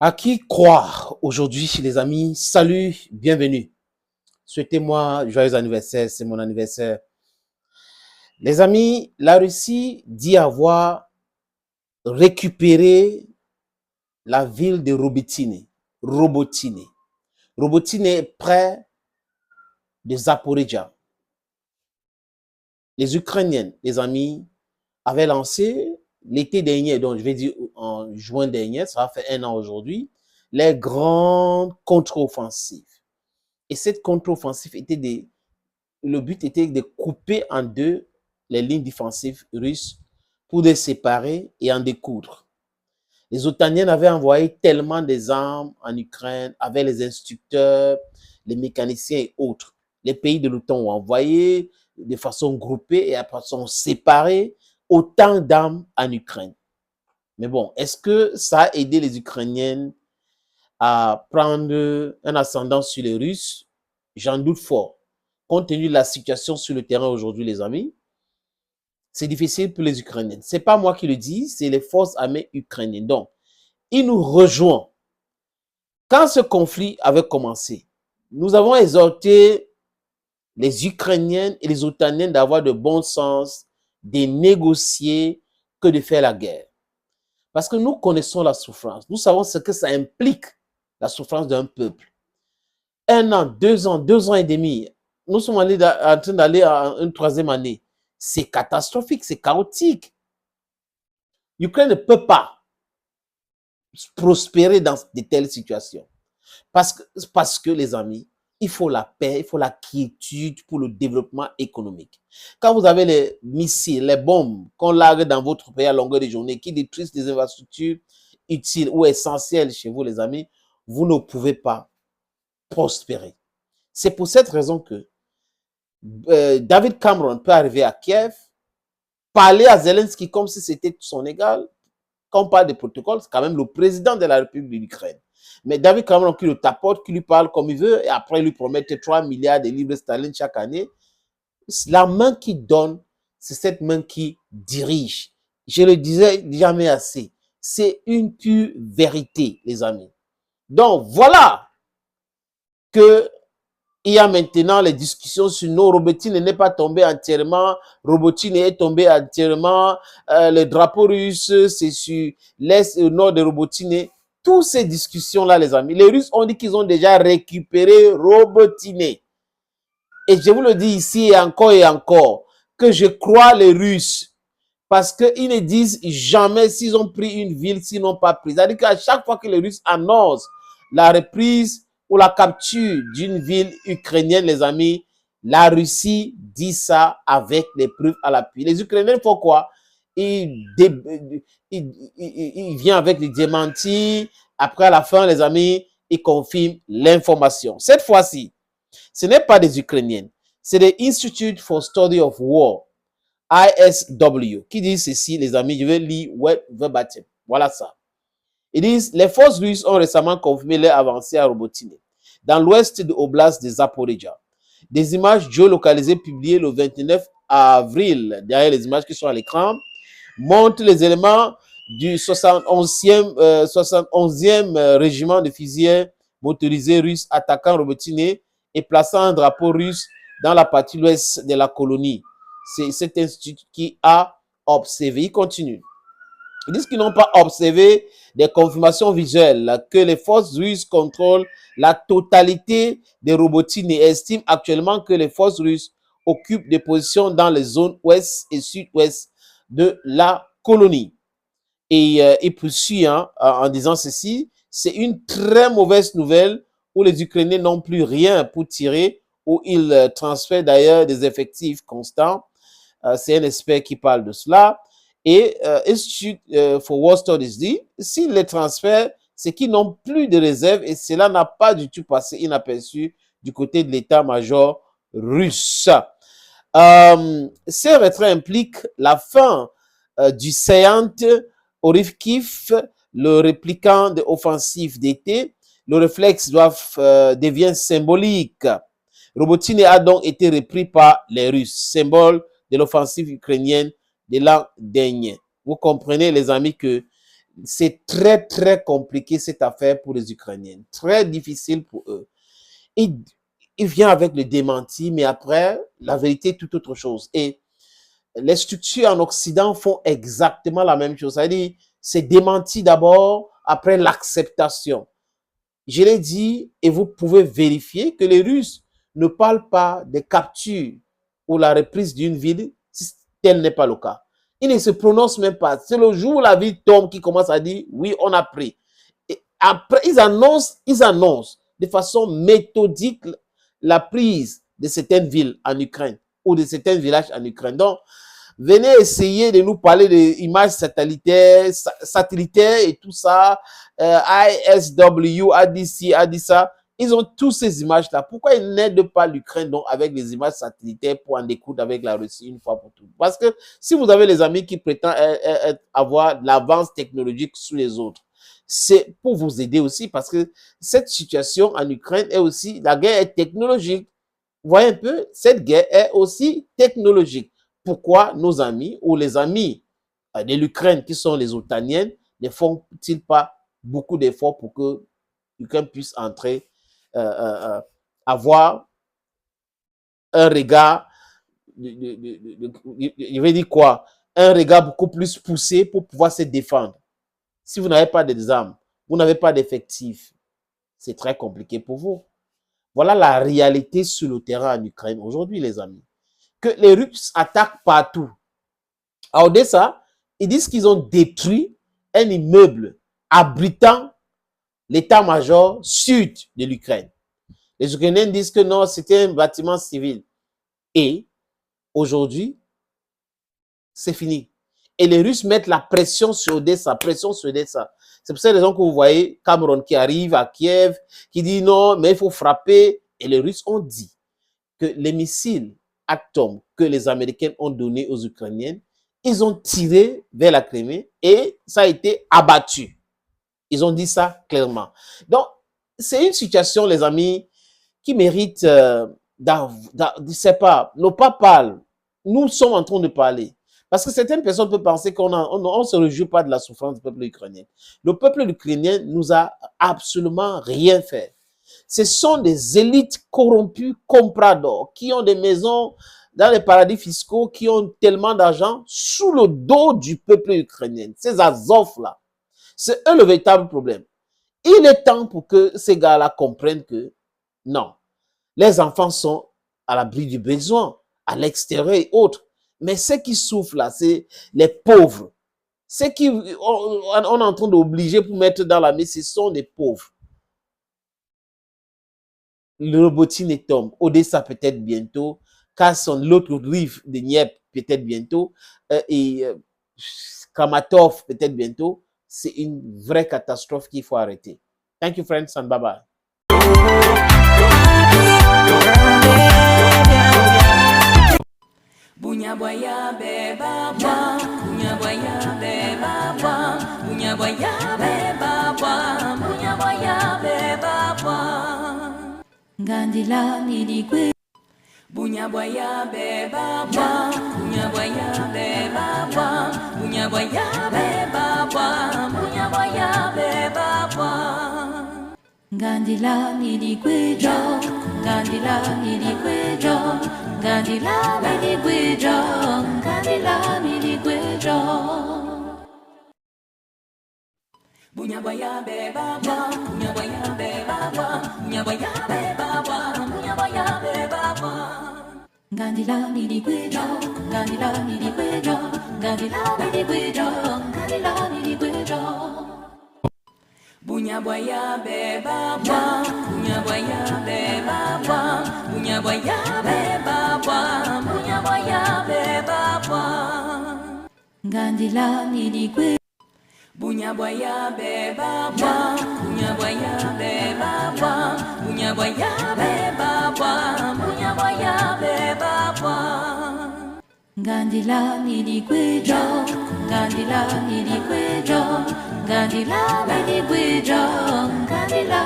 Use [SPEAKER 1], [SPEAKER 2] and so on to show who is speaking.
[SPEAKER 1] À qui croire aujourd'hui, les amis? Salut, bienvenue. Souhaitez-moi joyeux anniversaire, c'est mon anniversaire. Les amis, la Russie dit avoir récupéré la ville de Robotine. Robotine. Robotine est près de Zaporizhzhia. Les Ukrainiens, les amis, avaient lancé l'été dernier, donc je vais dire en juin dernier, ça va faire 1 an aujourd'hui, les grandes contre-offensives. Et cette contre-offensive le but était de couper en deux les lignes défensives russes pour les séparer et en découdre. Les Otaniens avaient envoyé tellement des armes en Ukraine avec les instructeurs, les mécaniciens et autres. Les pays de l'OTAN ont envoyé de façon groupée et de façon séparée autant d'armes en Ukraine. Mais bon, est-ce que ça a aidé les Ukrainiens à prendre un ascendant sur les Russes? J'en doute fort. Compte tenu de la situation sur le terrain aujourd'hui, les amis, c'est difficile pour les Ukrainiens. Ce n'est pas moi qui le dis, c'est les forces armées ukrainiennes. Donc, ils nous rejoignent. Quand ce conflit avait commencé, nous avons exhorté les Ukrainiens et les Otaniens d'avoir de bon sens, de négocier que de faire la guerre. Parce que nous connaissons la souffrance. Nous savons ce que ça implique, la souffrance d'un peuple. 1 an, 2 ans, 2 ans et demi, nous sommes en train d'aller à une 3e année. C'est catastrophique, c'est chaotique. L'Ukraine ne peut pas prospérer dans de telles situations. Parce que, les amis, il faut la paix, il faut la quiétude pour le développement économique. Quand vous avez les missiles, les bombes qu'on largue dans votre pays à longueur de journée, qui détruisent des infrastructures utiles ou essentielles chez vous, les amis, vous ne pouvez pas prospérer. C'est pour cette raison que David Cameron peut arriver à Kiev, parler à Zelensky comme si c'était son égal. Quand on parle de protocole, c'est quand même le président de la République de l'Ukraine. Mais David Cameron qui le tapote, qui lui parle comme il veut, et après il lui promet 3 milliards de livres sterling chaque année. La main qui donne, c'est cette main qui dirige. Je le disais jamais assez. C'est une pure vérité, les amis. Donc, voilà que il y a maintenant les discussions sur non, Robotine n'est pas tombé entièrement, Robotine est tombé entièrement, le drapeau russe, c'est sur l'est et le nord de Robotine. Toutes ces discussions-là, les amis, les Russes ont dit qu'ils ont déjà récupéré Robotine. Et je vous le dis ici et encore, que je crois les Russes, parce qu'ils ne disent jamais s'ils ont pris une ville, s'ils n'ont pas pris. C'est-à-dire qu'à chaque fois que les Russes annoncent la reprise ou la capture d'une ville ukrainienne, les amis, la Russie dit ça avec des preuves à l'appui. Les Ukrainiens font quoi? Ils viennent avec des démentis. Après, à la fin, les amis, ils confirment l'information. Cette fois-ci, ce n'est pas des Ukrainiens. C'est the Institute for Study of War, ISW, qui dit ceci, les amis. Je vais lire verbatim. Voilà ça. Ils disent, les forces russes ont récemment confirmé leur avancée à Robotine, dans l'ouest de l'oblast de Zaporizhzhia. Des images géolocalisées publiées le 29 avril, derrière les images qui sont à l'écran, montrent les éléments du 71e régiment de fusiliers motorisés russes attaquant Robotine et plaçant un drapeau russe dans la partie ouest de la colonie. C'est cet institut qui a observé. Il continue. Ils disent qu'ils n'ont pas observé des confirmations visuelles que les forces russes contrôlent la totalité des Robotines et estiment actuellement que les forces russes occupent des positions dans les zones ouest et sud-ouest de la colonie. Et il poursuit en disant ceci, c'est une très mauvaise nouvelle où les Ukrainiens n'ont plus rien pour tirer, où ils transfèrent d'ailleurs des effectifs constants. C'est un expert qui parle de cela. Et Institute for War Studies dit, s'ils les transfèrent, c'est qu'ils n'ont plus de réserve et cela n'a pas du tout passé inaperçu du côté de l'état-major russe. Ces retraits impliquent la fin du Saint Orivkiv, le répliquant de offensive d'été. Le réflexe devient symbolique. Robotine a donc été repris par les Russes, symbole de l'offensive ukrainienne de l'an dernier. Vous comprenez, les amis, que c'est très, très compliqué cette affaire pour les Ukrainiens. Très difficile pour eux. Il vient avec le démenti, mais après, la vérité est tout autre chose. Et les structures en Occident font exactement la même chose. C'est-à-dire, c'est démenti d'abord, après l'acceptation. Je l'ai dit, et vous pouvez vérifier que les Russes ne parlent pas des captures ou la reprise d'une ville, si tel n'est pas le cas. Ils ne se prononcent même pas. C'est le jour où la ville tombe qu'ils commencent à dire, oui, on a pris. Et après, ils annoncent de façon méthodique la prise de certaines villes en Ukraine ou de certains villages en Ukraine. Donc, venez essayer de nous parler d'images satellitaires et tout ça. ISW a dit ci, a dit ça. Ils ont tous ces images-là. Pourquoi ils n'aident pas l'Ukraine donc avec les images satellitaires pour en découdre avec la Russie une fois pour toutes? Parce que si vous avez les amis qui prétendent avoir l'avance technologique sur les autres, c'est pour vous aider aussi parce que cette situation en Ukraine est aussi, la guerre est technologique. Vous voyez un peu, cette guerre est aussi technologique. Pourquoi nos amis ou les amis de l'Ukraine qui sont les otaniennes ne font-ils pas beaucoup d'efforts pour que l'Ukraine puisse entrer, avoir un regard, je vais dire quoi, un regard beaucoup plus poussé pour pouvoir se défendre. Si vous n'avez pas des armes, vous n'avez pas d'effectifs, c'est très compliqué pour vous. Voilà la réalité sur le terrain en Ukraine aujourd'hui, les amis. Que les Russes attaquent partout. À Odessa, ils disent qu'ils ont détruit un immeuble abritant l'état-major sud de l'Ukraine. Les Ukrainiens disent que non, c'était un bâtiment civil. Et aujourd'hui, c'est fini. Et les Russes mettent la pression sur Odessa, C'est pour ça que vous voyez Cameron qui arrive à Kiev, qui dit non, mais il faut frapper. Et les Russes ont dit que les missiles Atom que les Américains ont donnés aux Ukrainiens, ils ont tiré vers la Crimée et ça a été abattu. Ils ont dit ça clairement. Donc, c'est une situation, les amis, qui mérite, je ne sais pas, nos pas parlent. Nous sommes en train de parler. Parce que certaines personnes peuvent penser qu'on ne se réjouit pas de la souffrance du peuple ukrainien. Le peuple ukrainien nous a absolument rien fait. Ce sont des élites corrompues, compradors, qui ont des maisons dans les paradis fiscaux, qui ont tellement d'argent sous le dos du peuple ukrainien. Ces Azov-là, c'est eux le véritable problème. Il est temps pour que ces gars-là comprennent que non, les enfants sont à l'abri du besoin, à l'extérieur et autres. Mais ceux qui souffrent là, c'est les pauvres. Ceux qui on est en train d'obliger pour mettre dans la main, ce sont des pauvres. Le Robotine tombe, Odessa peut-être bientôt, Kherson, l'autre rive de Dniepr peut-être bientôt, et Kramatorsk peut-être bientôt. C'est une vraie catastrophe qu'il faut arrêter. Thank you, friends, and bye-bye.
[SPEAKER 2] Gandila niligwe Bunyabwaya beba bwa Bunyabwaya beba bwa Bunyabwaya beba bwa Bunyabwaya beba bwa Gandila niligwe jo Gandila niligwe jo Gandila niligwe jo Gandila niligwe jo Bunyabwaya beba bwa Bunyabwaya beba bwa Bunyabwaya beba bwa Bunyabwaya beba bwa Gandila niligwe jo Gandila niligwe jo Gandila niligwe jo Gandila niligwe jo Bunyabwaya beba bwa Bunyabwaya beba bwa Bunyabwaya beba bwa Bunyabwaya beba bwa Gandila niligwe Bunyabwaya beba bwa Bunyabwaya beba bwa Bunyabwaya beba bwa Bunyabwaya beba bwa Gandila niligwe jo Gandila niligwe jo Gandila niligwe jo Gandila